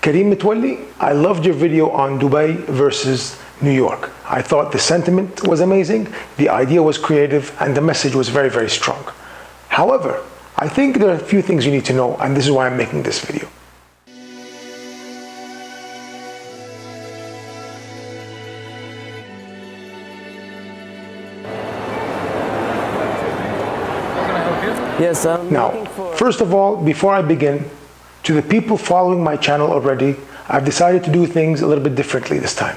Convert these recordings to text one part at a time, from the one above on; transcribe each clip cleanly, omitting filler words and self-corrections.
Kareem Mitwalli, I loved your video on Dubai versus New York. I thought the sentiment was amazing, the idea was creative, and the message was very, very strong. However, I think there are a few things you need to know, and this is why I'm making this video. Yes, now, first of all, before I begin, to the people following my channel already, I've decided to do things a little bit differently this time.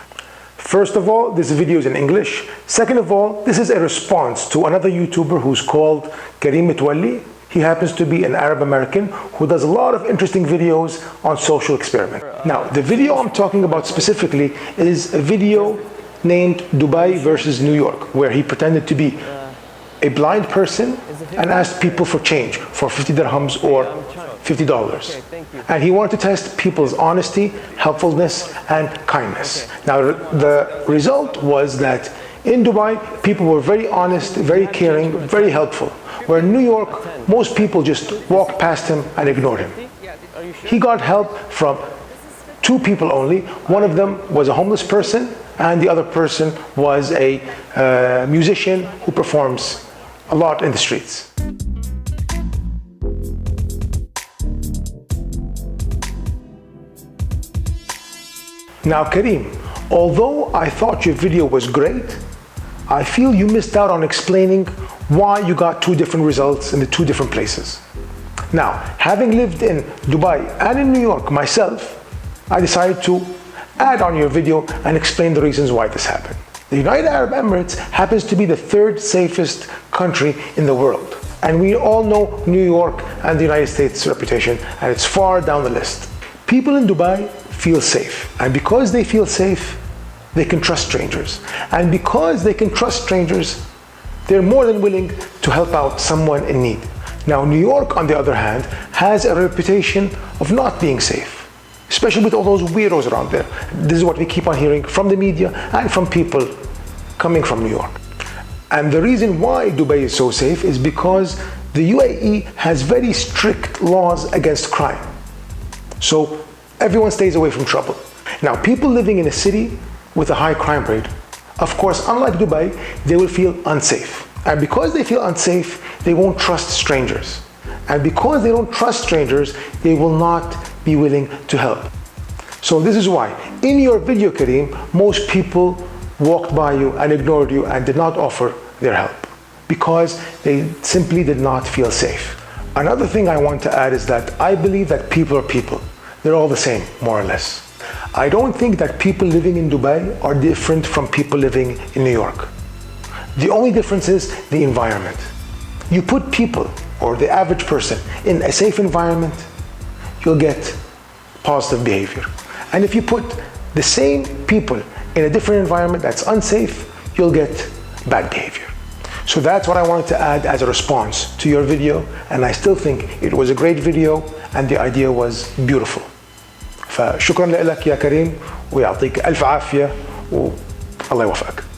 First of all, this video is in English. Second of all, this is a response to another YouTuber who's called Kareem Mitwalli. He happens to be an Arab American who does a lot of interesting videos on social experiment. Now, the video I'm talking about specifically is a video named Dubai versus New York, where he pretended to be a blind person and asked people for change for 50 dirhams or $50. And he wanted to test people's honesty, helpfulness, and kindness. Now, the result was that in Dubai, people were very honest, very caring, very helpful. Where in New York, most people just walked past him and ignored him. He got help from two people only. One of them was a homeless person, and the other person was a musician who performs a lot in the streets. Now, Kareem, although I thought your video was great, I feel you missed out on explaining why you got two different results in the two different places. Now, having lived in Dubai and in New York myself, I decided to add on your video and explain the reasons why this happened. The United Arab Emirates happens to be the third safest country in the world. And we all know New York and the United States' reputation, and it's far down the list. People in Dubai feel safe, and because they feel safe, they can trust strangers. And because they can trust strangers, they're more than willing to help out someone in need. Now, New York, on the other hand, has a reputation of not being safe, especially with all those weirdos around there. This is what we keep on hearing from the media and from people coming from New York. And the reason why Dubai is so safe is because the UAE has very strict laws against crime. So everyone stays away from trouble. Now, people living in a city with a high crime rate, of course, unlike Dubai, they will feel unsafe. And because they feel unsafe, they won't trust strangers. And because they don't trust strangers, they will not be willing to help. So this is why, in your video, Kareem, most people walked by you and ignored you and did not offer their help because they simply did not feel safe. Another thing I want to add is that I believe that people are people. They're all the same, more or less. I don't think that people living in Dubai are different from people living in New York. The only difference is the environment. You put people, or the average person, in a safe environment, you'll get positive behavior. And if you put the same people in a different environment that's unsafe, you'll get bad behavior. So that's what I wanted to add as a response to your video, and I still think it was a great video and the idea was beautiful. فشكرا لك يا كريم ويعطيك ألف عافية والله يوفقك.